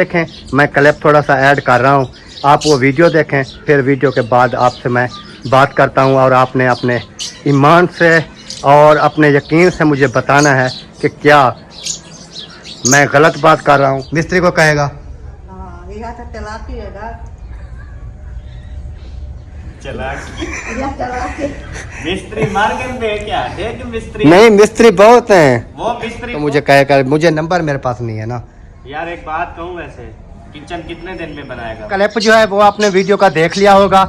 देखें, मैं क्लिप थोड़ा सा ऐड कर रहा हूँ, आप वो वीडियो देखें, फिर वीडियो के बाद आपसे मैं बात करता हूँ और आपने अपने ईमान से और अपने यकीन से मुझे बताना है कि क्या मैं गलत बात कर रहा हूँ। मिस्त्री को कहेगा मिस्त्री मार के दे क्या देख मिस्त्री नहीं, मिस्त्री बहुत हैं वो मिस्त्री तो मुझे कहेगा, मुझे नंबर मेरे पास नहीं है ना। यार एक बात कहूँ, वैसे किचन कितने दिन में बनाएगा? क्लिप जो है वो आपने वीडियो का देख लिया होगा,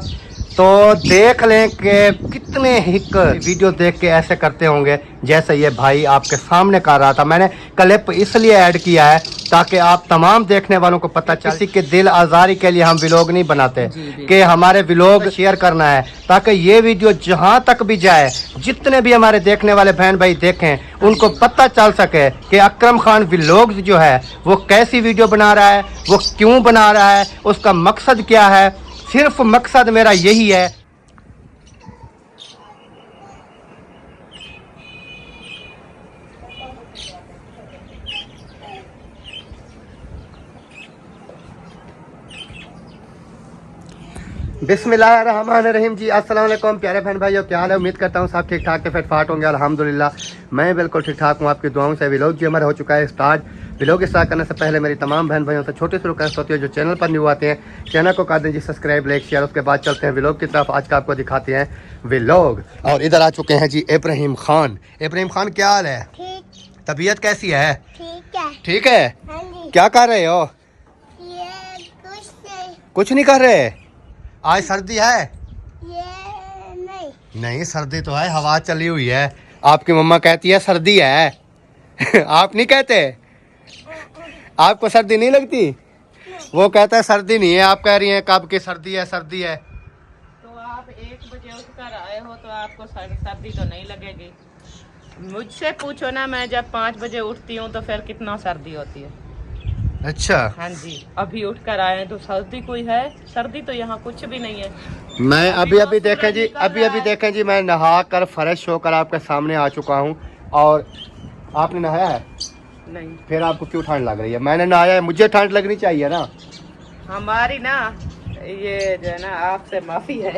तो देख लें कि कितने हिक वीडियो देख के ऐसे करते होंगे जैसे ये भाई आपके सामने कर रहा था। मैंने क्लिप इसलिए ऐड किया है ताकि आप तमाम देखने वालों को पता चले। किसी के दिल आज़ारी के लिए हम व्लॉग नहीं बनाते कि हमारे व्लॉग शेयर करना है, ताकि ये वीडियो जहां तक भी जाए, जितने भी हमारे देखने वाले बहन भाई देखें, उनको पता चल सके कि अकरम खान व्लॉग्स जो है वो कैसी वीडियो बना रहा है, वो क्यों बना रहा है, उसका मकसद क्या है। सिर्फ मकसद मेरा यही है। बिस्मिल्लाहिर्रहमानिर्रहीम जी, अस्सलाम वालेकुम प्यारे बहन भाइयों, क्या हाल है? उम्मीद करता हूँ सब ठीक ठाक फिट फाट होंगे। अल्हम्दुलिल्लाह मैं बिल्कुल ठीक ठाक हूँ, आपकी दुआओं से। व्लॉग जी हमारा हो चुका है स्टार्ट। व्लॉग स्टार्ट करने से पहले मेरी तमाम बहन भाइयों से छोटी सी रिक्वेस्ट होती है, जो चैनल पर न्यू आते हैं चैनल को कर दें जी सब्सक्राइब, लाइक, शेयर। उसके बाद चलते हैं व्लॉग की तरफ। आज का आपको दिखाते हैं व्लॉग। और इधर आ चुके हैं जी इब्राहिम खान। इब्राहिम खान क्या हाल है? ठीक तबीयत कैसी है? ठीक है। ठीक है। हाँ जी। क्या कर रहे हो? ये कुछ नहीं कर रहे? आज सर्दी है? ये नहीं। नहीं सर्दी तो है, हवा चली हुई है। आपकी मम्मा कहती है सर्दी है आप नहीं कहते? आपको सर्दी नहीं लगती? वो कहता है सर्दी नहीं है, आप कह रही हैं कब की सर्दी है, सर्दी है। तो आप 1 बजे उठकर आए हो तो आपको सर्दी तो नहीं लगेगी। मुझसे पूछो ना, मैं जब 5 बजे उठती हूँ तो फिर कितना सर्दी होती है। अच्छा, हाँ जी, अभी उठकर आए हैं तो सर्दी कोई है? सर्दी तो यहाँ कुछ भी नहीं है। मैं अभी देखें जी, अभी देखें जी, मैं नहा कर फ्रेश होकर आपके सामने आ चुका हूँ। और आपने नहाया है? नहीं। फिर आपको क्यों ठंड लग रही है? मैंने नहाया है, मुझे ठंड लगनी चाहिए ना। हमारी ना ये जो है ना, आपसे माफी है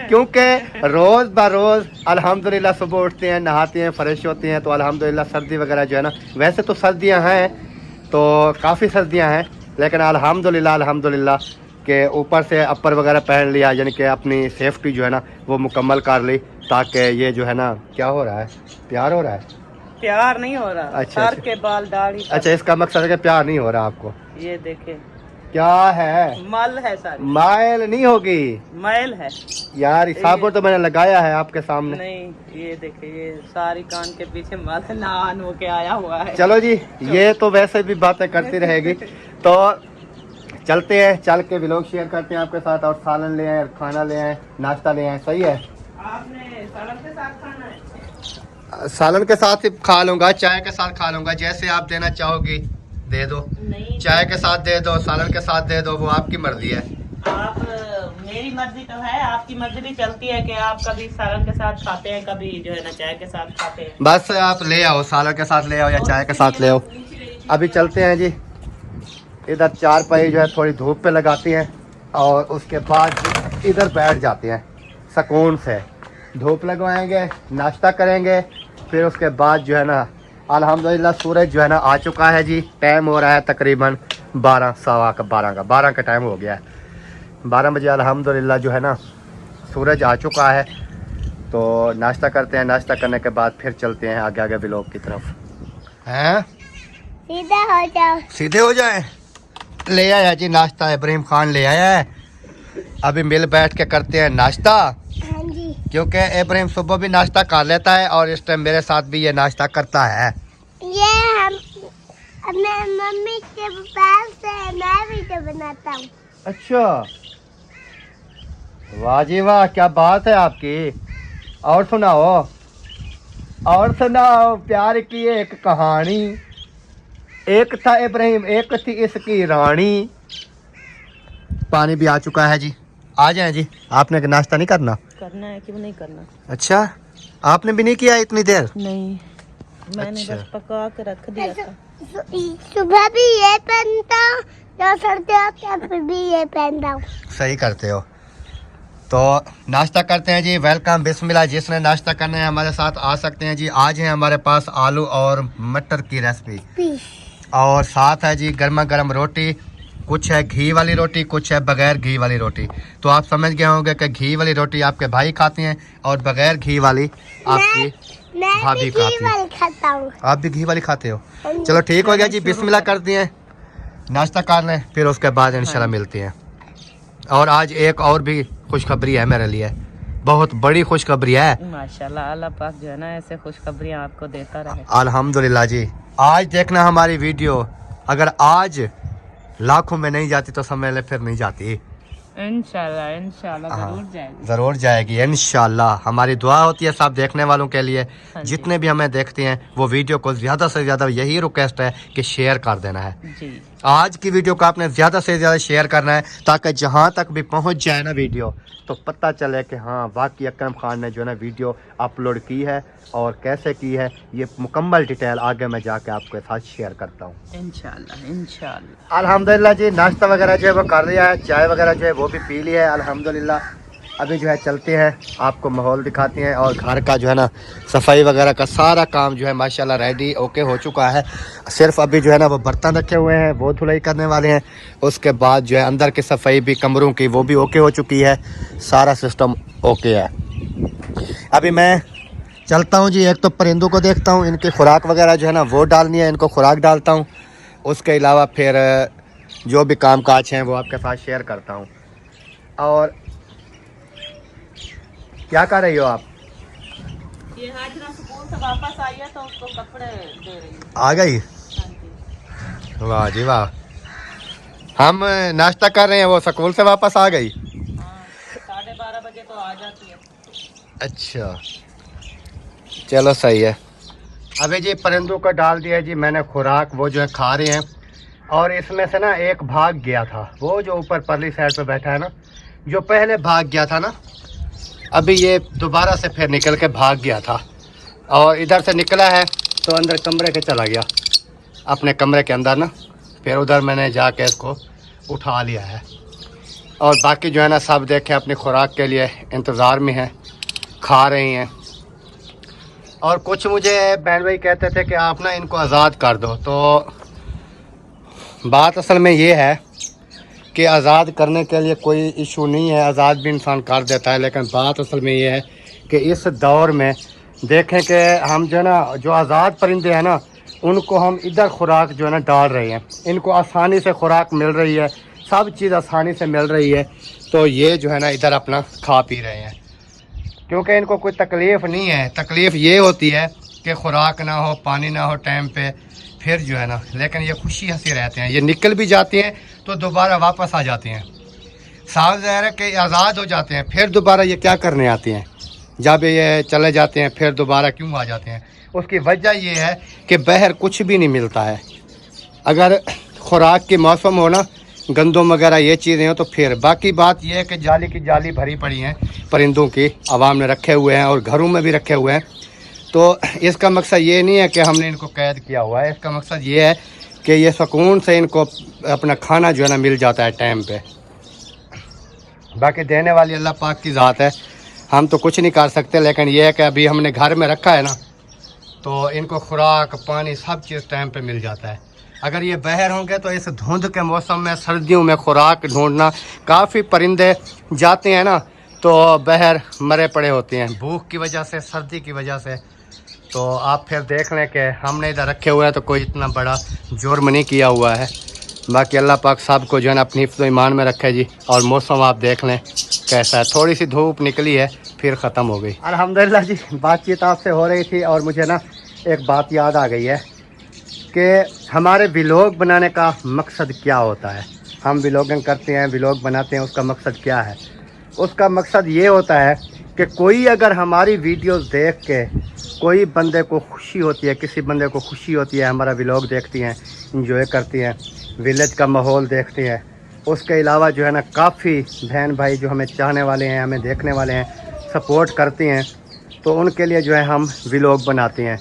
क्योंकि रोज़ बरोज़ अल्हम्दुलिल्लाह सुबह उठते हैं, नहाते हैं, फ्रेश होते हैं, तो अल्हम्दुलिल्लाह सर्दी वगैरह जो है ना, वैसे तो सर्दियां हैं, तो काफ़ी सर्दियां हैं, लेकिन अल्हम्दुलिल्लाह के ऊपर से अपर वगैरह पहन लिया, यानी कि अपनी सेफ्टी जो है ना वो मुकम्मल कर ली, ताकि ये जो है ना, क्या हो रहा है? प्यार हो रहा है? प्यार नहीं हो रहा। अच्छा, सर के बाल दाढ़ी। अच्छा, इसका मकसद है कि प्यार नहीं हो रहा आपको? ये देखे क्या है? मल है सारी। माइल नहीं होगी मैल है यार, साबुन तो मैंने लगाया है आपके सामने। नहीं। ये देखे, ये सारी कान के पीछे मल नहान हो के आया हुआ है। चलो जी, ये तो वैसे भी बातें करती रहेगी, तो चलते हैं, चल के व्लॉग शेयर करते हैं आपके साथ। और सालन ले आए, खाना ले आए, नाश्ता ले आए। सही है? आपने सालन के साथ खाना है? सालन के साथ ही खा लूंगा, चाय के साथ खा लूंगा, जैसे आप देना चाहोगी दे दो। नहीं, चाय के साथ दे दो, सालन के साथ दे दो, वो आपकी मर्जी है। आप मेरी मर्जी तो है, आपकी मर्जी भी चलती है कि आप कभी सालन के साथ खाते हैं, कभी जो है ना चाय के साथ खाते हैं। बस आप ले आओ, सालन के साथ ले आओ या चाय के साथ ले आओ। अभी चलते हैं जी, इधर चारपाई जो है थोड़ी धूप पे लगाती हैं और उसके बाद इधर बैठ जाते हैं सुकून से। धूप लगवाएंगे, नाश्ता करेंगे, फिर उसके बाद जो है ना अल्हम्दुलिल्लाह सूरज जो है ना आ चुका है जी। टाइम हो रहा है तकरीबन 12 का टाइम हो गया है। 12 बजे अल्हम्दुलिल्लाह जो है ना सूरज आ चुका है। तो नाश्ता करते हैं, नाश्ता करने के बाद फिर चलते हैं आगे आगे व्लॉग की तरफ। हैं? सीधा हो जाओ। सीधे हो जाए। ले आया जी नाश्ता, इब्राहिम खान ले आया है। अभी मिल बैठ के करते हैं नाश्ता, हाँ जी। क्योंकि इब्राहिम सुबह भी नाश्ता कर लेता है और इस टाइम मेरे साथ भी ये नाश्ता करता है। ये हम अपने मम्मी के पास से मैं भी तो बनाता हूँ। अच्छा, वाह जी वाह, क्या बात है आपकी। और सुनाओ, और सुनाओ प्यार की एक कहानी। एक था इब्राहिम, एक थी इसकी रानी। पानी भी आ चुका है जी, आ जाए जी। आपने नाश्ता नहीं करना? करना है, क्यों नहीं करना। अच्छा, आपने भी नहीं किया इतनी देर? नहीं, मैंने अच्छा। बस पका के रख दिया था। सुबह भी ये पहनता हूँ, जब सर्दी होती है फिर भी ये पहनता हूँ। सही करते हो। तो नाश्ता करते हैं जी। वेलकम, बिस्मिल्लाह। जिसने नाश्ता करना है हमारे साथ आ सकते हैं जी। आज है हमारे पास आलू और मटर की रेसिपी, और साथ है जी गर्मा गर्म रोटी। कुछ है घी वाली रोटी, कुछ है बगैर घी वाली रोटी। तो आप समझ गए होंगे कि घी वाली रोटी आपके भाई खाते हैं और बगैर घी वाली आपकी मैं भाभी भी घी खाती है। वाली खाता हूँ। आप भी घी वाली खाते हो? चलो ठीक हो गया जी, बिस्मिल्लाह करती हैं, नाश्ता कर लें, फिर उसके बाद इंशाल्लाह मिलती हैं। और आज एक और भी खुशखबरी है मेरे लिए, बहुत बड़ी खुशखबरी है। माशाल्लाह, अल्लाह पाक जो है ना ऐसे खुशखबरियाँ आपको देता रहे। अल्हम्दुलिल्लाह जी। आज देखना हमारी वीडियो, अगर आज लाखों में नहीं जाती तो समझ ले फिर नहीं जाती। इंशाल्लाह इंशाल्लाह जरूर जाएगी। ज़रूर जाएगी इंशाल्लाह। हमारी दुआ होती है सब देखने वालों के लिए, जितने भी हमें देखते हैं वो वीडियो को ज़्यादा से ज़्यादा यही रिक्वेस्ट है कि शेयर कर देना है जी। आज की वीडियो को आपने ज़्यादा से ज़्यादा शेयर करना है, ताकि जहाँ तक भी पहुँच जाए ना वीडियो, तो पता चले कि हाँ वाकई अकरम खान ने जो है ना वीडियो अपलोड की है और कैसे की है। ये मुकम्मल डिटेल आगे मैं जाके आपके साथ शेयर करता हूँ इंशाल्लाह इंशाल्लाह। अल्हम्दुलिल्लाह जी। नाश्ता वगैरह जो है वो कर लिया है, चाय वगैरह जो है वो भी पी लिया है अल्हम्दुलिल्लाह। अभी जो है चलते हैं, आपको माहौल दिखाते हैं, और घर का जो है ना सफाई वगैरह का सारा काम जो है माशाल्लाह रेडी ओके हो चुका है। सिर्फ अभी जो है ना वो बर्तन रखे हुए हैं, वो धुलाई करने वाले हैं। उसके बाद जो है अंदर की सफाई भी कमरों की वो भी ओके हो चुकी है, सारा सिस्टम ओके है। अभी मैं चलता हूँ जी, एक तो परिंदों को देखता हूँ, इनकी खुराक वगैरह जो है ना वो डालनी है, इनको खुराक डालता हूँ। उसके अलावा फिर जो भी काम काज हैं वो आपके साथ शेयर करता हूँ। और क्या कर रही हो आप? ये हाजरा स्कूल से वापस आई है तो उसको कपड़े दे रही हूँ। आ गई? हाँ जी। वाह जी वाह। हम नाश्ता कर रहे हैं, वो स्कूल से वापस आ गई? हाँ, 12:30 बजे तो आ जाती है। अच्छा चलो सही है। अभी जी परिंदों को डाल दिया जी मैंने खुराक, वो जो है खा रहे हैं। और इसमें से ना एक भाग गया था, वो जो ऊपर परली साइड पे बैठा है ना, जो पहले भाग गया था ना, अभी ये दोबारा से फिर निकल के भाग गया था। और इधर से निकला है तो अंदर कमरे के चला गया, अपने कमरे के अंदर ना। फिर उधर मैंने जाके इसको उठा लिया है। और बाकी जो है ना सब देखे अपनी खुराक के लिए इंतज़ार में हैं, खा रही हैं। और कुछ मुझे बहन भाई कहते थे कि आप ना इनको आज़ाद कर दो, तो बात असल में ये है कि आज़ाद करने के लिए कोई इशू नहीं है, आज़ाद भी इंसान कर देता है। लेकिन बात असल में ये है कि इस दौर में देखें कि हम जो है ना जो आज़ाद परिंदे हैं ना, उनको हम इधर खुराक जो है ना डाल रहे हैं, इनको आसानी से खुराक मिल रही है, सब चीज़ आसानी से मिल रही है। तो ये जो है ना इधर अपना खा पी रहे हैं, क्योंकि इनको कोई तकलीफ़ नहीं है। तकलीफ़ ये होती है कि खुराक ना हो, पानी ना हो टाइम पे, फिर जो है ना, लेकिन ये खुशी हंसी रहते हैं। ये निकल भी जाते हैं तो दोबारा वापस आ जाते हैं, साफ ज़ाहिर है कि आज़ाद हो जाते हैं। फिर दोबारा ये क्या करने आते हैं, जब ये चले जाते हैं फिर दोबारा क्यों आ जाते हैं? उसकी वजह ये है कि बाहर कुछ भी नहीं मिलता है। अगर खुराक की मौसम हो ना, गंदम वगैरह ये चीज़ें हो, तो फिर बाकी बात यह है कि जाली की जाली भरी पड़ी हैं परिंदों की, आवाम ने रखे हुए हैं और घरों में भी रखे हुए हैं। तो इसका मकसद ये नहीं है कि हमने इनको कैद किया हुआ है, इसका मकसद ये है कि ये सुकून से इनको अपना खाना जो है ना मिल जाता है टाइम पे। बाकी देने वाली अल्लाह पाक की ज़ात है, हम तो कुछ नहीं कर सकते। लेकिन ये है कि अभी हमने घर में रखा है ना, तो इनको खुराक पानी सब चीज़ टाइम पे मिल जाता है। अगर ये बाहर होंगे तो इस धुंध के मौसम में, सर्दियों में खुराक ढूंढना, काफ़ी परिंदे जाते हैं ना तो बाहर मरे पड़े होते हैं भूख की वजह से, सर्दी की वजह से। तो आप फिर देख लें कि हमने इधर रखे हुए हैं तो कोई इतना बड़ा जुर्म नहीं किया हुआ है। बाकी अल्लाह पाक साहब को जो है ना अपनी हिफ्ज़ ईमान में रखे जी। और मौसम आप देख लें कैसा है, थोड़ी सी धूप निकली है फिर ख़त्म हो गई। अल्हम्दुलिल्लाह जी, बातचीत आपसे हो रही थी और मुझे ना एक बात याद आ गई है कि हमारे व्लॉग बनाने का मकसद क्या होता है। हम व्लॉगिंग करते हैं, व्लॉग बनाते हैं, उसका मकसद क्या है? उसका मकसद ये होता है कि कोई अगर हमारी वीडियोस देख के कोई बंदे को खुशी होती है, किसी बंदे को खुशी होती है, हमारा व्लॉग देखती हैं, इंजॉय करती हैं, विलेज का माहौल देखते हैं, उसके अलावा जो है ना काफ़ी बहन भाई जो हमें चाहने वाले हैं, हमें देखने वाले हैं, सपोर्ट करते हैं, तो उनके लिए जो है हम व्लॉग बनाते हैं।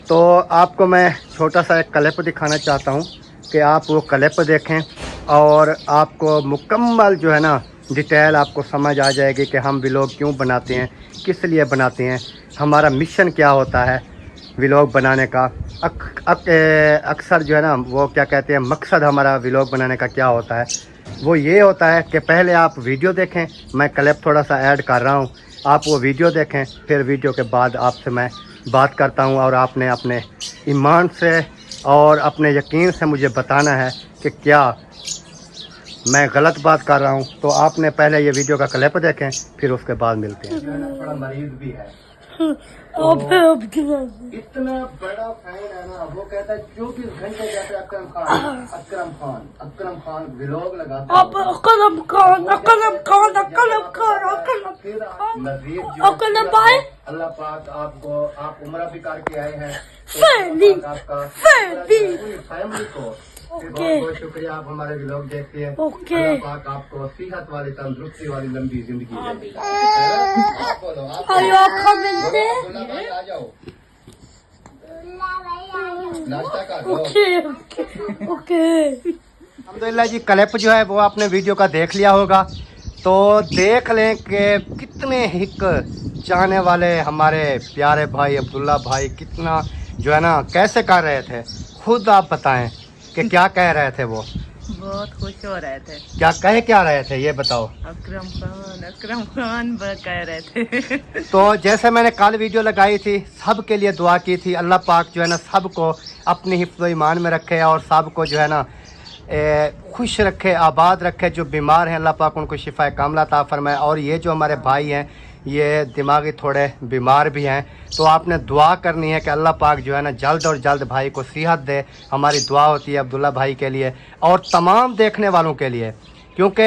तो आपको मैं छोटा सा एक क्लिप दिखाना चाहता हूँ कि आप वो क्लिप देखें और आपको मुकम्मल जो है ना डिटेल आपको समझ आ जाएगी कि हम व्लॉग क्यों बनाते हैं, किस लिए बनाते हैं, हमारा मिशन क्या होता है व्लॉग बनाने का। अक्सर जो है ना वो क्या कहते हैं, मकसद हमारा व्लॉग बनाने का क्या होता है, वो ये होता है कि पहले आप वीडियो देखें, मैं क्लिप थोड़ा सा ऐड कर रहा हूँ, आप वो वीडियो देखें, फिर वीडियो के बाद आपसे मैं बात करता हूँ और आपने अपने ईमान से और अपने यकीन से मुझे बताना है कि क्या मैं गलत बात कर रहा हूँ। तो आपने पहले ये वीडियो का क्लिप देखें, फिर उसके बाद मिलते हैं। थोड़ा मरीज भी है, इतना बड़ा फैन है ना, वो कहता है 24 घंटे जैसे अकरम खान व्लॉग लगाता है। अल्लाह पाक आपको, आप उम्र भी करके आए हैं, तो आपका फैमिली को बहुत बहुत शुक्रिया, आप हमारे व्लॉग देखते हैं। अल्लाह पाक आपको सेहत वाली, तंदुरुस्ती वाली लंबी जिंदगी दे। आप बोलो, आप आ जाओ, नाश्ता कर लो। अल्हम्दुलिल्लाह जी, क्लिप जो है वो आपने वीडियो का देख लिया होगा, तो देख लें कि कितने हिक चाहने वाले हमारे प्यारे भाई अब्दुल्ला भाई कितना जो है ना कैसे कर रहे थे, खुद आप बताएं कि क्या कह रहे थे। वो बहुत खुश हो रहे थे। क्या रहे थे ये बताओ। अकरम खान कह रहे थे। तो जैसे मैंने कल वीडियो लगाई थी, सब के लिए दुआ की थी, अल्लाह पाक जो है ना सबको अपनी हिफ्ज़ ईमान में रखे और सबको जो है ना खुश रखे, आबाद रखे। जो बीमार हैं अल्लाह पाक उनको शिफा कामिला अता फरमाए। और ये जो हमारे भाई हैं ये दिमागी थोड़े बीमार भी हैं, तो आपने दुआ करनी है कि अल्लाह पाक जो है ना जल्द और जल्द भाई को सेहत दे। हमारी दुआ होती है अब्दुल्ला भाई के लिए और तमाम देखने वालों के लिए, क्योंकि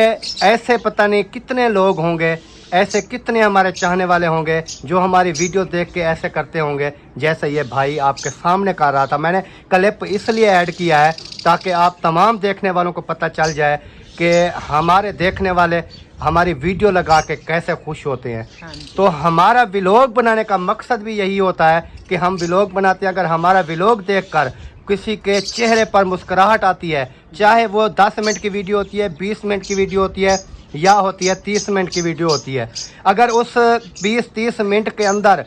ऐसे पता नहीं कितने लोग होंगे, ऐसे कितने हमारे चाहने वाले होंगे जो हमारी वीडियो देख के ऐसे करते होंगे जैसे ये भाई आपके सामने कर रहा था। मैंने क्लिप इसलिए ऐड किया है ताकि आप तमाम देखने वालों को पता चल जाए कि हमारे देखने वाले हमारी वीडियो लगा के कैसे खुश होते हैं। तो हमारा व्लॉग बनाने का मकसद भी यही होता है कि हम व्लॉग बनाते हैं। अगर हमारा व्लॉग देखकर किसी के चेहरे पर मुस्कुराहट आती है, चाहे वो 10 मिनट की वीडियो होती है, 20 मिनट की वीडियो होती है या होती है 30 मिनट की वीडियो होती है, अगर उस 20-30 मिनट के अंदर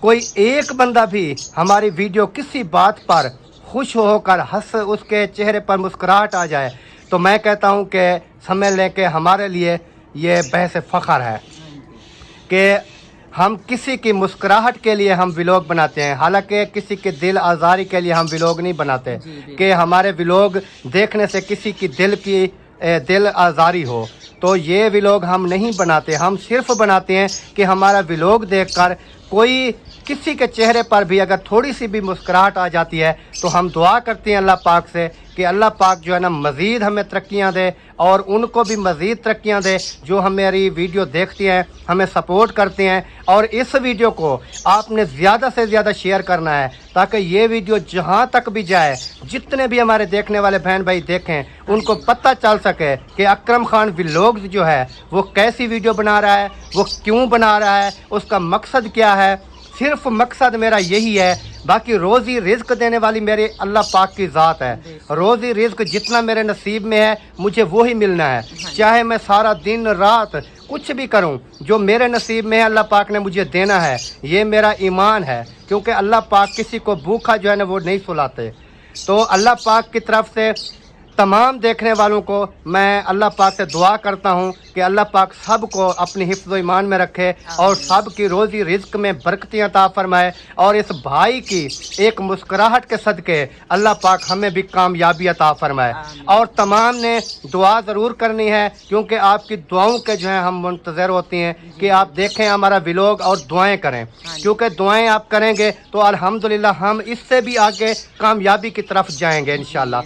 कोई एक बंदा भी हमारी वीडियो किसी बात पर खुश होकर हंस, उसके चेहरे पर मुस्कुराहट आ जाए, तो मैं कहता हूं कि समझ लें कि हमारे लिए ये बहस फ़ख्र है कि हम किसी की मुस्कुराहट के लिए हम व्लॉग बनाते हैं। हालांकि किसी के दिल आज़ारी के लिए हम व्लॉग नहीं बनाते कि हमारे व्लॉग देखने से किसी की दिल आज़ारी हो, तो ये व्लॉग हम नहीं बनाते। हम सिर्फ बनाते हैं कि हमारा व्लॉग देखकर कोई किसी के चेहरे पर भी अगर थोड़ी सी भी मुस्कुराहट आ जाती है तो हम दुआ करते हैं अल्लाह पाक से कि अल्लाह पाक जो है ना मज़ीद हमें तरक्कियां दे और उनको भी मज़ीद तरक्कियां दे जो हमारी वीडियो देखते हैं, हमें सपोर्ट करते हैं। और इस वीडियो को आपने ज़्यादा से ज़्यादा शेयर करना है ताकि ये वीडियो जहां तक भी जाए, जितने भी हमारे देखने वाले बहन भाई देखें, उनको पता चल सके कि अकरम खान व्लॉग्स जो है वो कैसी वीडियो बना रहा है, वो क्यों बना रहा है, उसका मकसद क्या है। सिर्फ मकसद मेरा यही है, बाकी रोज़ी रिज़्क देने वाली मेरे अल्लाह पाक की ज़ात है। रोज़ी रिज़्क जितना मेरे नसीब में है मुझे वो ही मिलना है, चाहे मैं सारा दिन रात कुछ भी करूं, जो मेरे नसीब में है अल्लाह पाक ने मुझे देना है। ये मेरा ईमान है, क्योंकि अल्लाह पाक किसी को भूखा जो है ना वो नहीं सुलाते। तो अल्लाह पाक की तरफ से तमाम देखने वालों को मैं अल्लाह पाक से दुआ करता हूं कि अल्लाह पाक सब को अपनी हिफ्ज़ ईमान में रखे और सब की रोज़ी रिज़्क में बरकतियाँ अता फरमाए। और इस भाई की एक मुस्कुराहट के सदके अल्लाह पाक हमें भी कामयाबी अता फरमाए। और तमाम ने दुआ ज़रूर करनी है, क्योंकि आपकी दुआओं के जो है हम मुंतज़र होती हैं कि आप देखें हमारा व्लॉग और दुआएँ करें, क्योंकि दुआएँ आप करेंगे तो अल्हम्दुलिल्लाह हम इससे भी आगे कामयाबी की तरफ जाएंगे इंशाल्लाह।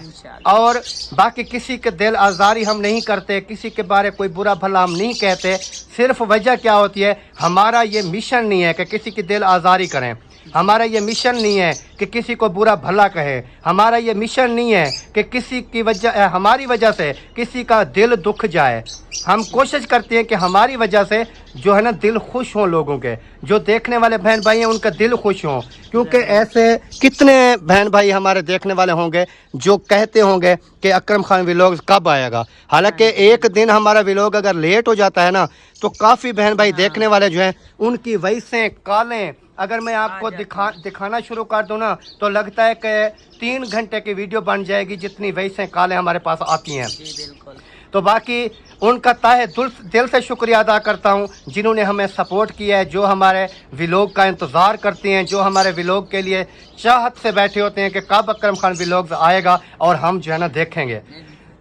और बाकी किसी के दिल आज़ारी हम नहीं करते, किसी के बारे कोई बुरा भला हम नहीं कहते। सिर्फ वजह क्या होती है, हमारा ये मिशन नहीं है कि किसी की दिल आज़ारी करें, हमारा ये मिशन नहीं है कि किसी को बुरा भला कहें, हमारा ये मिशन नहीं है कि किसी की वजह, हमारी वजह से किसी का दिल दुख जाए। हम कोशिश करते हैं कि हमारी वजह से जो है ना दिल खुश हों लोगों के, जो देखने वाले बहन भाई हैं उनका दिल खुश हों, क्योंकि ऐसे कितने बहन भाई हमारे देखने वाले होंगे जो कहते होंगे कि अकरम खान व्लॉग्स कब आएगा। हालांकि एक दिन हमारा व्लॉग अगर लेट हो जाता है ना तो काफ़ी बहन भाई देखने वाले जो हैं उनकी वैसे कालें अगर मैं आपको दिखाना शुरू कर दूँ ना तो लगता है कि 3 घंटे की वीडियो बन जाएगी, जितनी वैसे कालें हमारे पास आती हैं। बिल्कुल। तो बाकी उनका ताहे दिल से शुक्रिया अदा करता हूं जिन्होंने हमें सपोर्ट किया है, जो हमारे व्लॉग का इंतज़ार करते हैं, जो हमारे व्लॉग के लिए चाहत से बैठे होते हैं कि कब अकरम खान व्लॉग्स आएगा और हम जो है ना देखेंगे।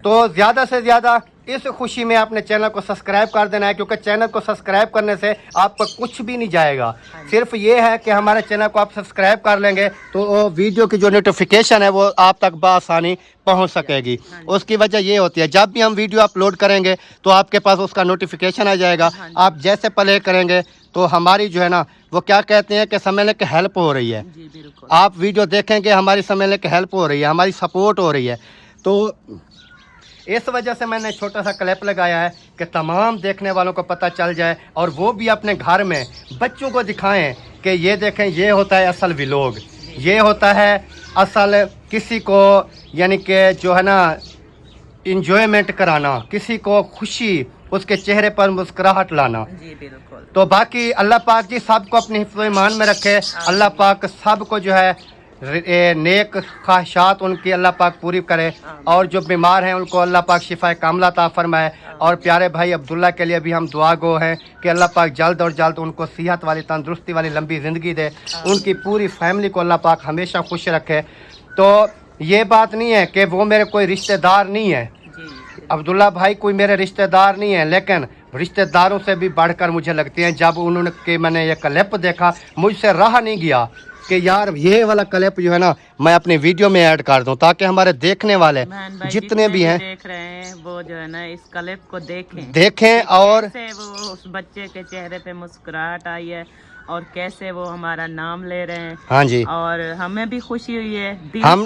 तो ज़्यादा से ज़्यादा इस खुशी में अपने चैनल को सब्सक्राइब कर देना है, क्योंकि चैनल को सब्सक्राइब करने से आपका कुछ भी नहीं जाएगा। सिर्फ ये है कि हमारे चैनल को आप सब्सक्राइब कर लेंगे तो वीडियो की जो नोटिफिकेशन है वो आप तक बआसानी पहुंच सकेगी। उसकी वजह ये होती है जब भी हम वीडियो अपलोड करेंगे तो आपके पास उसका नोटिफिकेशन आ जाएगा। आप जैसे प्ले करेंगे तो हमारी जो है ना वो क्या कहते हैं कि समझ लें कि हेल्प हो रही है। आप वीडियो देखेंगे हमारी समझ लें कि हेल्प हो रही है, हमारी सपोर्ट हो रही है। तो इस वजह से मैंने छोटा सा क्लिप लगाया है कि तमाम देखने वालों को पता चल जाए और वो भी अपने घर में बच्चों को दिखाएं कि ये देखें, ये होता है असल व्लॉग, ये होता है असल किसी को यानी कि जो है ना इंजॉयमेंट कराना, किसी को खुशी, उसके चेहरे पर मुस्कुराहट लाना। जी बिल्कुल। तो बाकी अल्लाह पाक जी सबको अपनी हिफ्ज़ ईमान में रखे। अल्लाह पाक सबको जो है नेक ख्वाहिशात उनकी अल्लाह पाक पूरी करे और जो बीमार हैं उनको अल्लाह पाक शिफा कामला अता फरमाए। और प्यारे भाई अब्दुल्ला के लिए भी हम दुआ गो हैं कि अल्लाह पाक जल्द और जल्द उनको सेहत वाली, तंदुरुस्ती वाली लंबी ज़िंदगी दे, उनकी पूरी फैमिली को अल्लाह पाक हमेशा खुश रखे। तो ये बात नहीं है कि वो मेरे कोई रिश्तेदार नहीं है, अब्दुल्ला भाई कोई मेरे रिश्तेदार नहीं है, लेकिन रिश्तेदारों से भी बढ़कर मुझे लगती हैं। जब उन्होंने कि मैंने ये क्लिप देखा मुझसे रहा नहीं गया कि यार ये वाला क्लिप जो है ना मैं अपनी वीडियो में ऐड कर दूं ताकि हमारे देखने वाले जितने भी हैं देख रहे हैं वो जो है ना इस क्लिप को देखें और कैसे वो उस बच्चे के चेहरे पे मुस्कुराहट आई है और कैसे वो हमारा नाम ले रहे हैं। हाँ जी, और हमें भी खुशी हुई है,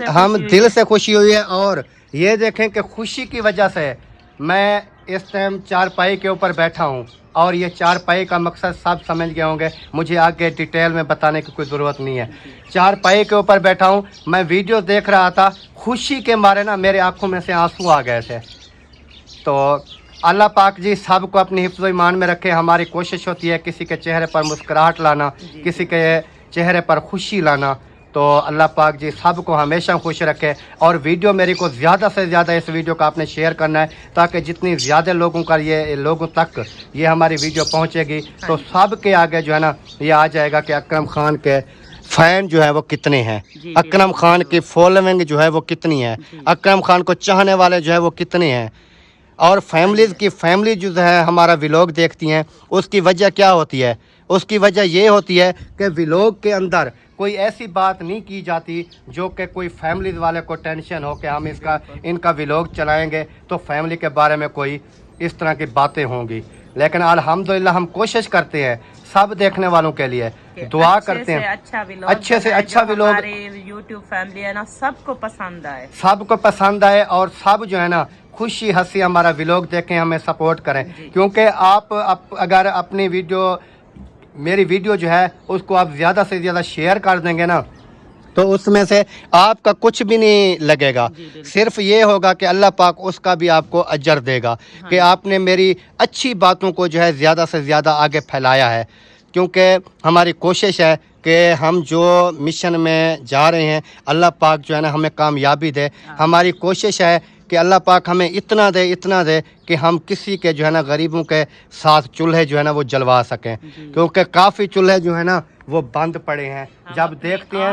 हम दिल से खुशी हुई है। और ये देखें कि खुशी की वजह से मैं इस टाइम चारपाई के ऊपर बैठा हूँ और ये चारपाई का मकसद सब समझ गए होंगे, मुझे आगे डिटेल में बताने की कोई ज़रूरत नहीं है। चारपाई के ऊपर बैठा हूँ, मैं वीडियो देख रहा था, खुशी के मारे ना मेरे आंखों में से आंसू आ गए थे। तो अल्लाह पाक जी सबको अपनी हिफ्ज़ ईमान में रखे। हमारी कोशिश होती है किसी के चेहरे पर मुस्कुराहट लाना, किसी के चेहरे पर खुशी लाना। तो अल्लाह पाक जी सबको हमेशा खुश रखे। और वीडियो मेरी को ज़्यादा से ज़्यादा इस वीडियो का आपने शेयर करना है ताकि जितनी ज़्यादा लोगों का ये लोगों तक ये हमारी वीडियो पहुंचेगी तो सब के आगे जो है ना ये आ जाएगा कि अकरम खान के फ़ैन जो है वो कितने हैं, अकरम खान की फॉलोइंग जो है वो कितनी है, अकरम खान को चाहने वाले जो है वो कितने हैं। और फैमिली जो है हमारा व्लॉग देखती हैं उसकी वजह क्या होती है? उसकी वजह ये होती है कि व्लॉग के अंदर कोई ऐसी बात नहीं की जाती जो कि कोई फैमिली वाले को टेंशन हो कि हम इनका व्लॉग चलाएंगे तो फैमिली के बारे में कोई इस तरह की बातें होंगी। लेकिन अल्हम्दुलिल्लाह हम कोशिश करते हैं सब देखने वालों के लिए दुआ करते हैं अच्छे से अच्छा व्लॉग यूट्यूब फैमिली है ना सबको पसंद आए और सब जो है ना खुशी हंसी हमारा व्लॉग देखें, हमें सपोर्ट करें। क्योंकि आप अगर अपनी मेरी वीडियो जो है उसको आप ज़्यादा से ज़्यादा शेयर कर देंगे ना तो उसमें से आपका कुछ भी नहीं लगेगा, सिर्फ ये होगा कि अल्लाह पाक उसका भी आपको अजर देगा कि आपने मेरी अच्छी बातों को जो है ज़्यादा से ज़्यादा आगे फैलाया है। क्योंकि हमारी कोशिश है कि हम जो मिशन में जा रहे हैं अल्लाह पाक जो है ना हमें कामयाबी दे। हमारी कोशिश है कि अल्लाह पाक हमें इतना दे कि हम किसी के जो है ना गरीबों के साथ चूल्हे जो है ना वो जलवा सकें। क्योंकि काफ़ी चूल्हे जो है ना वो बंद पड़े हैं, जब देखते हैं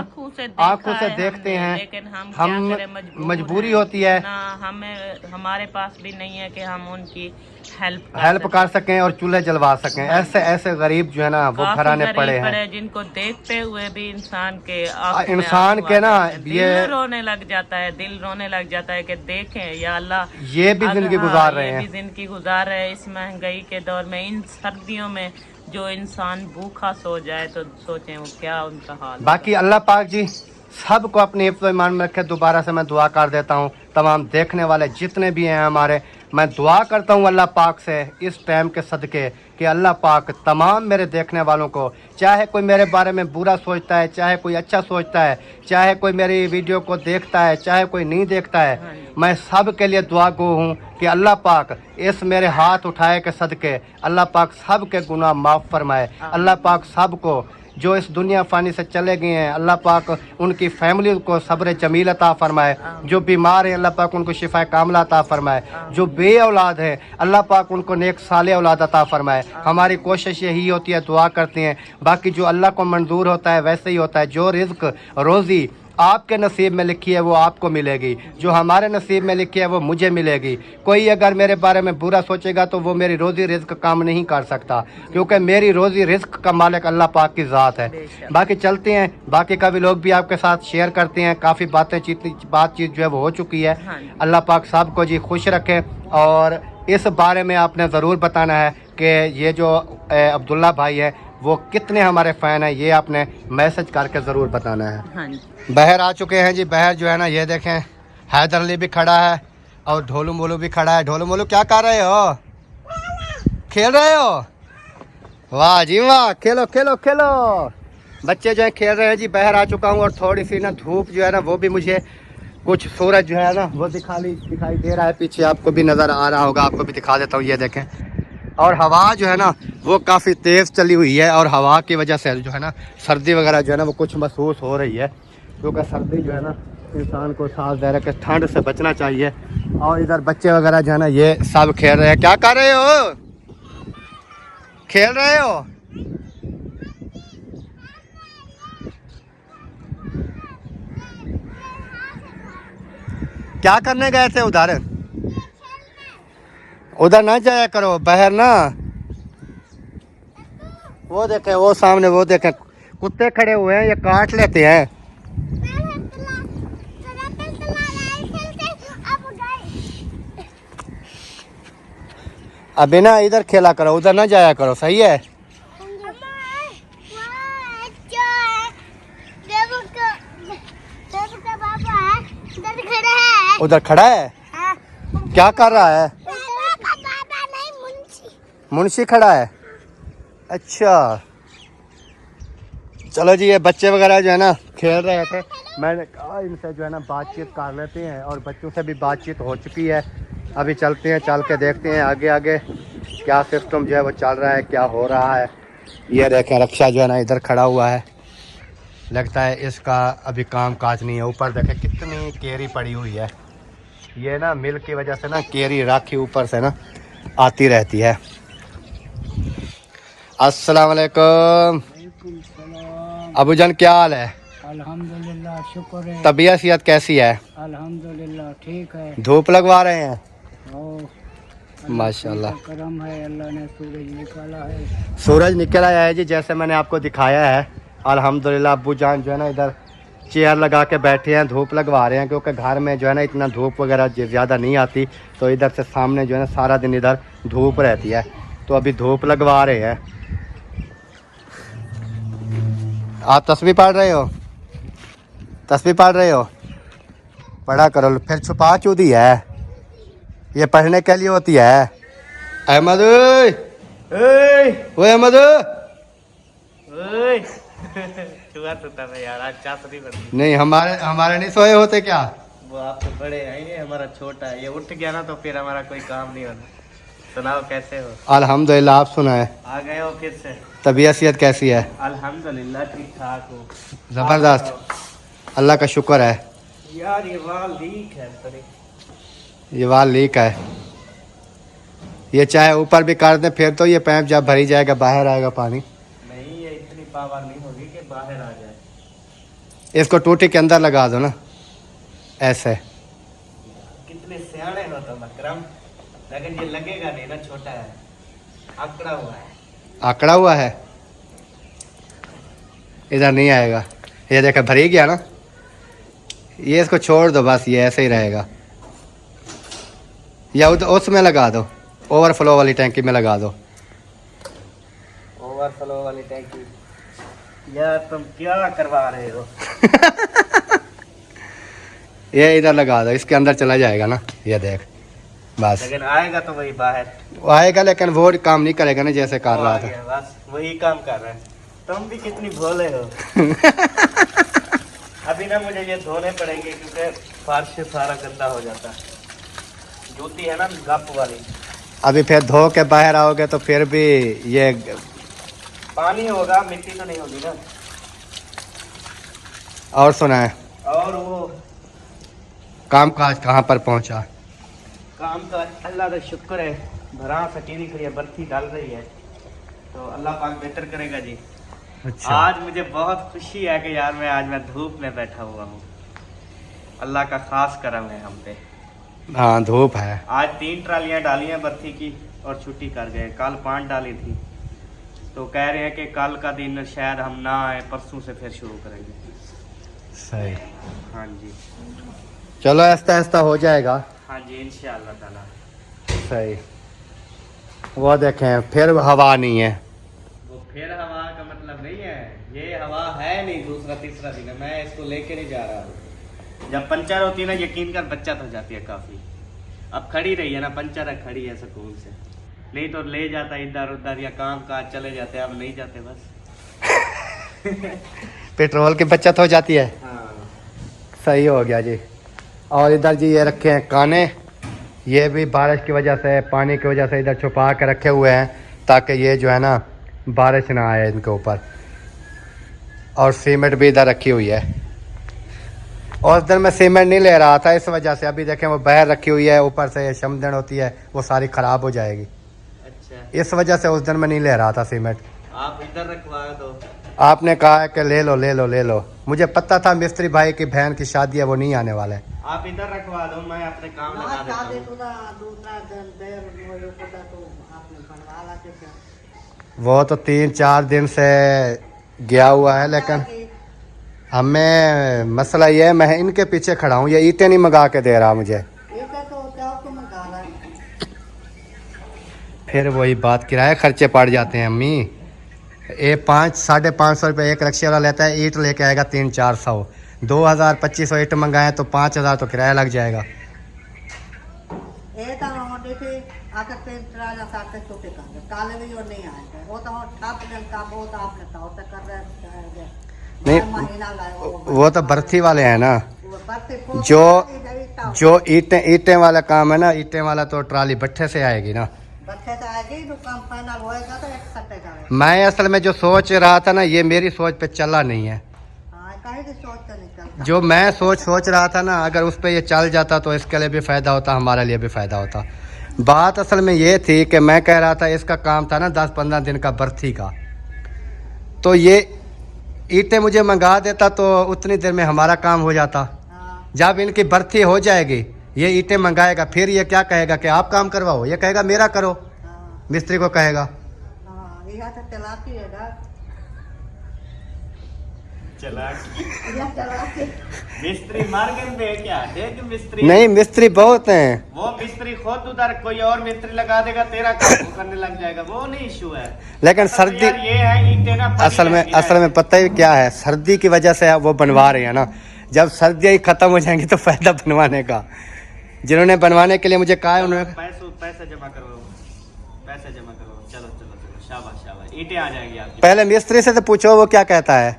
आँखों से देखते हैं, लेकिन हम मजबूरी होती है हमारे पास भी नहीं है कि हम उनकी हेल्प कर सकें और चूल्हे जलवा सकें। ऐसे गरीब जो है ना वो घराने पड़े हैं जिनको देखते हुए भी इंसान के ना ये रोने लग जाता है, दिल रोने लग जाता है कि देखें या अल्लाह ये भी जिंदगी गुजार रहे हैं, जिंदगी गुजार रहे हैं इस महंगाई के दौर में, इन सर्दियों में जो इंसान भूखा सो जाए तो सोचें वो क्या उनका हाल। बाकी अल्लाह पाक जी सबको अपने हिफ्ज़ ईमान में रखे। दोबारा से मैं दुआ कर देता हूँ तमाम देखने वाले जितने भी हैं हमारे मैं दुआ करता हूँ अल्लाह पाक से इस टाइम के सदके कि अल्लाह पाक तमाम मेरे देखने वालों को, चाहे कोई मेरे बारे में बुरा सोचता है, चाहे कोई अच्छा सोचता है, चाहे कोई मेरी वीडियो को देखता है, चाहे कोई नहीं देखता है, मैं सब के लिए दुआ गो हूँ कि अल्लाह पाक इस मेरे हाथ उठाए के सदके अल्लाह पाक सब के गुनाह माफ़ फरमाए। अल्लाह पाक सब को जो इस दुनिया फ़ानी से चले गए हैं, अल्लाह पाक उनकी फैमिली को सब्र जमील अता फरमाए। जो बीमार हैं अल्लाह पाक उनको शिफा कामला अता फरमाए। जो बे औलाद है अल्लाह पाक उनको नेक साले औलाद अता फरमाए। हमारी कोशिश यही होती है, दुआ करते हैं, बाकी जो अल्लाह को मंजूर होता है वैसे ही होता है। जो रिज़्क रोज़ी आपके नसीब में लिखी है वो आपको मिलेगी, जो हमारे नसीब में लिखी है वो मुझे मिलेगी। कोई अगर मेरे बारे में बुरा सोचेगा तो वो मेरी रोज़ी रिज़्क काम नहीं कर सकता, क्योंकि मेरी रोज़ी रिज़्क का मालिक अल्लाह पाक की ज़ात है। बाकी चलते हैं, बाकी का भी लोग भी आपके साथ शेयर करते हैं। काफ़ी बातचीत जो है वो हो चुकी है। अल्लाह पाक साहब को जी खुश रखे। और इस बारे में आपने ज़रूर बताना है कि ये जो अब्दुल्ला भाई है वो कितने हमारे फ़ैन हैं, ये आपने मैसेज करके ज़रूर बताना है। हाँ जी। बहर आ चुके हैं जी। बहर जो है ना, ये देखें, हैदर अली भी खड़ा है और ढोलू मोलू भी खड़ा है। ढोलू मोलू क्या कर रहे हो? खेल रहे हो? वाह जी वाह, खेलो खेलो खेलो। बच्चे जो है खेल रहे हैं जी। बहर आ चुका हूँ और थोड़ी सी ना धूप जो है ना वो भी मुझे, कुछ सूरज जो है ना वो दिखाई दे रहा है पीछे, आपको भी नज़र आ रहा होगा, आपको भी दिखा देता हूँ। ये देखें, और हवा जो है ना वो काफ़ी तेज़ चली हुई है और हवा की वजह से जो है ना सर्दी वगैरह जो है ना वो कुछ महसूस हो रही है, क्योंकि सर्दी जो है ना इंसान को सांस दे रहा है, ठंड से बचना चाहिए। और इधर बच्चे वगैरह जो है ना ये सब खेल रहे हैं। क्या कर रहे हो? खेल रहे हो? क्या करने गए थे उधर? उधर ना जाया करो, बाहर ना। वो देखें, वो सामने वो देखें, कुत्ते खड़े हुए हैं, ये काट लेते हैं। अभी ना इधर खेला करो, उधर ना जाया करो, सही है? उधर खड़ा है? क्या कर रहा है? मुंशी खड़ा है। अच्छा चलो जी, ये बच्चे वगैरह जो है ना खेल रहे थे, मैंने कहा इनसे जो है ना बातचीत कर लेते हैं, और बच्चों से भी बातचीत हो चुकी है। अभी चलते हैं, चल के देखते हैं आगे आगे क्या सिस्टम जो है वो चल रहा है, क्या हो रहा है। ये देखें, रक्षा जो है ना इधर खड़ा हुआ है, लगता है इसका अभी काम काज नहीं है। ऊपर देखें कितनी केरी पड़ी हुई है। ये ना मिल की वजह से ना केरी राखी ऊपर से ना आती रहती है। अस्सलाम वालेकुम अबू जान, क्या हाल है? अल्हम्दुलिल्लाह, शुक्र है। तबीयत सेहत कैसी है? अल्हम्दुलिल्लाह ठीक है। धूप लगवा रहे हैं? ओ माशाल्लाह, करम है, अल्लाह ने सूरज निकाला है। सूरज निकल आया है जी, जैसे मैंने आपको दिखाया है। अल्हम्दुलिल्लाह अब्बू जान जो है ना इधर चेयर लगा के बैठे हैं, धूप लगवा रहे हैं, क्योंकि घर में जो है ना इतना धूप वगैरह ज़्यादा नहीं आती, तो इधर से सामने जो है ना सारा दिन इधर धूप रहती है, तो अभी धूप लगवा रहे हैं। आप तस्बीह पढ़ रहे हो? तस्बीह पढ़ रहे हो? पढ़ा करो, फिर छुपा चूदी है, ये पढ़ने के लिए होती है। अहमद, ओए अहमद, छुआ तो था यार, आज चाय तो नहीं बनती। नहीं, हमारे नहीं सोए होते क्या? वो आप तो बड़े हैं, ये हमारा छोटा है, ये उठ गया ना तो फिर हमारा कोई काम नहीं होना। सुनाओ कैसे हो? अल्हम्दुलिल्लाह, आप सुनाए, आ गए हो फिर से? तबीयत सेहत कैसी है? अल्हम्दुलिल्लाह ठीक ठाक हो। ज़बरदस्त, अल्लाह का शुक्र है। यार ये वाल लीक है थोड़ी। ये वाल लीक है, ये चाहे ऊपर भी कर दें फिर तो ये पैप जब भरी जाएगा बाहर आएगा पानी। नहीं, ये इतनी पावर नहीं होगी कि बाहर आ जाए। इसको टूटी के अंदर लगा दो ना, ऐसे। कितने सियाने हो तुम अकरम, लेकिन ये लगेगा नहीं ना, छोटा है, आकड़ा हुआ है। आकड़ा हुआ है, इधर नहीं आएगा। ये देखा भरी गया ना, ये इसको छोड़ दो बस, ये ऐसे ही रहेगा। या उधर उसमें लगा दो, ओवरफ्लो वाली टैंकी में लगा दो। ओवरफ्लो वाली टैंकी? यार तुम क्या करवा रहे हो? ये इधर लगा दो, इसके अंदर चला जाएगा ना, ये देख। बस लेकिन आएगा तो वही बाहर वो आएगा, लेकिन वो काम नहीं करेगा ना जैसे कर वो रहा आ था। गया, बस वही काम कर रहा है। तुम भी कितनी भोले हो। अभी ना मुझे ये धोने पड़ेंगे क्योंकि फर्श सारा गंदा हो जाता है। जूती है ना गप वाली, अभी फिर धो के बाहर आओगे तो फिर भी ये पानी होगा, मिट्टी तो नहीं होगी ना। और सुना है और वो काम काज कहाँ पर पहुँचा? काम का अल्लाह का शुक्र है, भरा सकीनी खड़ी है, बर्फी डाल रही है, तो अल्लाह पाक बेहतर करेगा जी। अच्छा। आज मुझे बहुत खुशी है कि यार मैं धूप में बैठा हुआ हूँ। अल्लाह का खास करम है हम पे। हाँ धूप है। आज 3 ट्रालियाँ डाली हैं बर्फी की और छुट्टी कर गए। कल 5 डाली थी, तो कह रहे हैं कि कल का दिन शायद हम ना आए, परसों से फिर शुरू करेंगे। सही। हाँ जी, चलो ऐसा ऐसा हो जाएगा। हाँ जी, इंशाअल्लाह ताला। सही। वो देखें फिर हवा नहीं है। वो फिर हवा का मतलब नहीं है, ये हवा है नहीं, दूसरा तीसरा दिन है। मैं इसको लेके नहीं जा रहा हूँ। जब पंचर होती है ना, यकीन कर बचत हो जाती है काफ़ी। अब खड़ी रही है ना, पंचर है, खड़ी है सुकून से, नहीं तो ले जाता इधर उधर या काम काज चले जाते। अब नहीं जाते बस। पेट्रोल की बचत हो जाती है। हाँ, सही हो गया जी। और इधर जी ये रखे हैं काने, ये भी बारिश की वजह से, पानी की वजह से इधर छुपा के रखे हुए हैं ताकि ये जो है ना बारिश ना आए इनके ऊपर। और सीमेंट भी इधर रखी हुई है। और इधर मैं सीमेंट नहीं ले रहा था इस वजह से। अभी देखें वो बाहर रखी हुई है, ऊपर से शमदन होती है वो सारी ख़राब हो जाएगी, अच्छा। इस वजह से उस दिन मैं नहीं ले रहा था सीमेंट। आप इधर रखवा दो। आपने कहा है कि ले लो ले लो ले लो। मुझे पता था मिस्त्री भाई की बहन की शादी है, वो नहीं आने वाले। आप इधर रखवा दो, मैं अपने काम लगा देता हूँ। वो तो 3-4 दिन से गया हुआ है, लेकिन हमें मसला ये है, मैं इनके पीछे खड़ा हूँ, ये ईंटें नहीं मंगा के दे रहा मुझे। फिर वही बात, किराए खर्चे पड़ जाते हैं अम्मी। 500-550 रुपये एक रिक्शे वाला लेता है, ईंट लेके आएगा 300-400, 2000-2500 ईंट मंगाए तो 5000 तो किराया लग जाएगा। नहीं वो तो बर्थी वाले हैं ना, जो ईंटें वाला काम है ना, ईंटें वाला तो ट्राली भट्ठे से आएगी ना। मैं असल में जो सोच रहा था ना, ये मेरी सोच पे चला नहीं है। जो मैं सोच रहा था ना, अगर उस पे ये चल जाता तो इसके लिए भी फ़ायदा होता, हमारे लिए भी फ़ायदा होता। बात असल में ये थी कि मैं कह रहा था इसका काम था ना 10-15 दिन का बर्थी का, तो ये ईंटें मुझे मंगा देता तो उतनी देर में हमारा काम हो जाता। जब इनकी बर्थी हो जाएगी, ये ईंटें मंगाएगा, फिर ये क्या कहेगा कि आप काम करवाओ, ये कहेगा मेरा करो, मिस्त्री को कहेगा। मिस्त्री मार गए क्या? देख मिस्त्री नहीं, मिस्त्री बहुत हैं। वो मिस्त्री खुद उधर कोई और मिस्त्री लगा देगा, तेरा काम वो करने लग जाएगा, वो नहीं इशू है। लेकिन सर्दी यार ये है ईंटें ना असल में पता है क्या है, सर्दी की वजह से वो बनवा रहे हैं ना। जब सर्दियाँ ही खत्म हो जाएंगी तो फायदा बनवाने का। जिन्होंने बनवाने के लिए मुझे कहा है उन्होंने पैसे जमा करो, पैसे जमा करो। चलो चलो चलो, शाबाश शाबाश, ईंटें आ जाएगी आपकी। पहले मिस्त्री से तो पूछो वो क्या कहता है।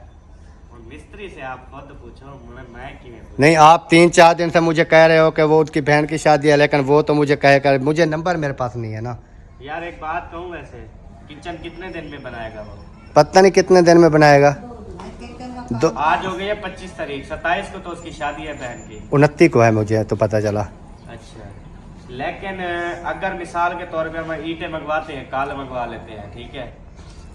मिस्त्री से आप खुद पूछो, मैं क्यों नहीं, आप 3-4 दिन से मुझे कह रहे हो कि वो उसकी बहन की शादी है, लेकिन वो तो मुझे कहेगा, मुझे नंबर मेरे पास नहीं है ना। यार एक बात कहूँ, वैसे किचन कितने दिन में बनाएगा वो? पता नहीं कितने दिन में बनाएगा। आज हो गई है 25 तारीख, 27 को तो उसकी शादी है बहन की। 29 को है, मुझे तो पता चला। अच्छा, लेकिन अगर मिसाल के तौर पे हम ईंटें मंगवाते हैं, कल मंगवा लेते हैं, ठीक है,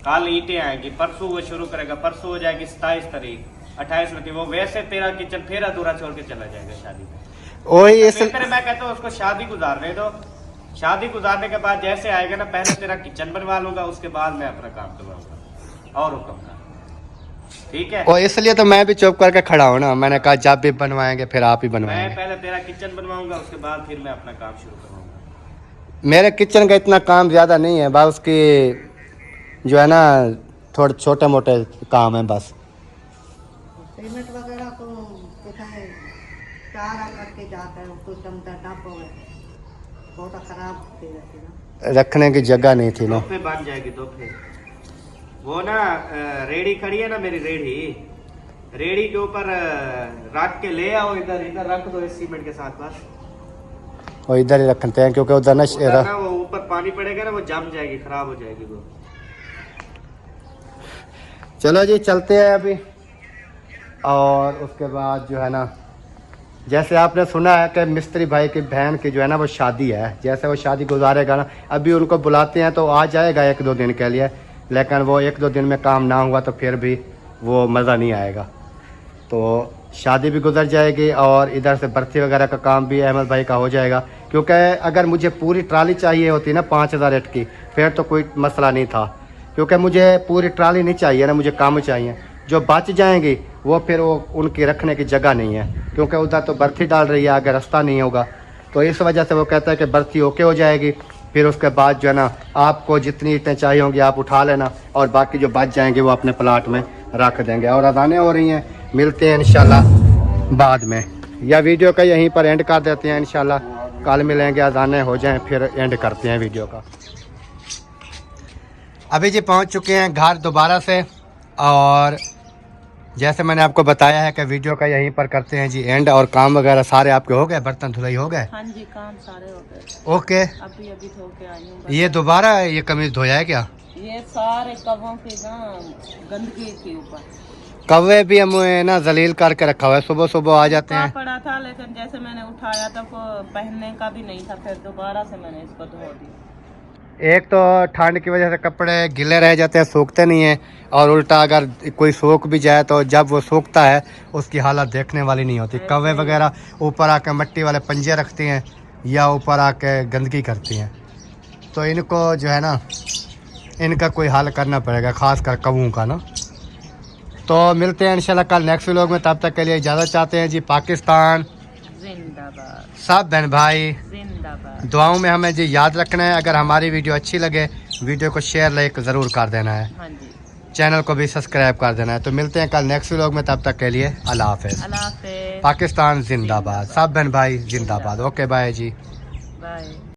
कल ईंटें आएंगी, परसों वो शुरू करेगा, परसों हो जाएगी 27 तारीख, 28 को वो वैसे तेरा किचन फिर अधूरा छोड़ के चला जाएगा शादी में। वही इस मैं कहता हूँ उसको शादी गुजारने दो। शादी गुजारने के बाद जैसे आएगा ना, पहले तेरा किचन बनवा लूंगा, उसके बाद मैं अपना काम करवाऊंगा और हुक्म का, ठीक है। और इसलिए तो मैं भी चुप करके खड़ा हूँ ना। मैंने कहा जब भी बनवाएंगे फिर आप ही मैं बनवाएंगे। पहले तेरा किचन बनवाऊंगा, उसके बाद फिर मैं अपना काम शुरू करूंगा। मेरे किचन का इतना काम ज़्यादा नहीं है, बस उसकी जो है ना थोड़े छोटे मोटे काम है बस। सीमेंट वगैरह तो चारा करके जाता है, उसको चमचा टप हो गया। बहुत खराब होती रहती ना। रखने की जगह नहीं थी ना। दो पे बन जाएगी, दो पे। वो ना रेड़ी खड़ी है ना मेरी रेड़ी, रेड़ी के ऊपर रख के ले आओ, इधर इधर रख दो इस सीमेंट के साथ बस। और इधर ही रखते हैं क्योंकि उधर ना उधर ना वो ऊपर पानी पड़ेगा ना, वो जम जाएगी, खराब हो जाएगी वो। चलो जी चलते हैं अभी। और उसके बाद जो है ना, जैसे आपने सुना है कि मिस्त्री भाई की बहन की जो है ना वो शादी है, जैसे वो शादी गुजारेगा ना, अभी उनको बुलाते हैं तो आ जाएगा 1-2 दिन के लिए, लेकिन वो 1-2 दिन में काम ना हुआ तो फिर भी वो मज़ा नहीं आएगा। तो शादी भी गुजर जाएगी और इधर से बर्ती वगैरह का काम भी अहमद भाई का हो जाएगा। क्योंकि अगर मुझे पूरी ट्राली चाहिए होती ना 5000 ईंट की, फिर तो कोई मसला नहीं था, क्योंकि मुझे पूरी ट्राली नहीं चाहिए ना, मुझे कम चाहिए। जो बच जाएंगी वो फिर वो उनकी रखने की जगह नहीं है, क्योंकि उधर तो बर्ती डाल रही है, आगे रास्ता नहीं होगा। तो इस वजह से वो कहता है कि बर्ती ओके हो जाएगी, फिर उसके बाद जो है ना आपको जितनी ईंटें चाहिए होंगी आप उठा लेना, और बाकी जो बच जाएंगे वो अपने प्लाट में रख देंगे। और अजानें हो रही हैं, मिलते हैं इंशाल्लाह बाद में, या वीडियो का यहीं पर एंड कर देते हैं। इंशाल्लाह कल मिलेंगे, अजानें हो जाएं फिर एंड करते हैं वीडियो का। अभी जी पहुंच चुके हैं घर दोबारा से, और जैसे मैंने आपको बताया है कि वीडियो का यहीं पर करते हैं जी एंड। और काम वगैरह सारे आपके हो गए, बर्तन धुलाई हो गए? हाँ जी, काम सारे हो गए, ओके। अभी अभी धो के आई हूँ। ये दोबारा ये कमीज धोया है क्या? ये सारे कवों की ना गंदगी थी ऊपर, कौवे भी हम ना जलील करके रखा हुआ है, सुबह सुबह आ जाते हैं। पड़ा था, लेकिन जैसे मैंने उठाया तो वो पहनने का भी नहीं था, फिर दोबारा से मैंने इसको धो दिया। एक तो ठंड की वजह से कपड़े गिले रह जाते हैं, सूखते नहीं हैं, और उल्टा अगर कोई सूख भी जाए तो जब वो सूखता है उसकी हालत देखने वाली नहीं होती। कौवे वगैरह ऊपर आके मिट्टी वाले पंजे रखती हैं या ऊपर आके गंदगी करती हैं, तो इनको जो है ना इनका कोई हल करना पड़ेगा, ख़ास कर कौवों का ना। तो मिलते हैं इंशाल्लाह कल नेक्स्ट व्लॉग में, तब तक के लिए इजाज़त चाहते हैं जी। पाकिस्तान जिंदाबाद, सब बहन भाई जिंदाबाद। दुआओं में हमें जी याद रखना है। अगर हमारी वीडियो अच्छी लगे, वीडियो को शेयर लाइक ज़रूर कर देना है, हाँ जी, चैनल को भी सब्सक्राइब कर देना है। तो मिलते हैं कल नेक्स्ट व्लॉग में, तब तक के लिए अल्लाह हाफ़िज़। अल्लाह हाफ़िज़। पाकिस्तान जिंदाबाद, सब बहन भाई जिंदाबाद। ओके बाय जी। बाय।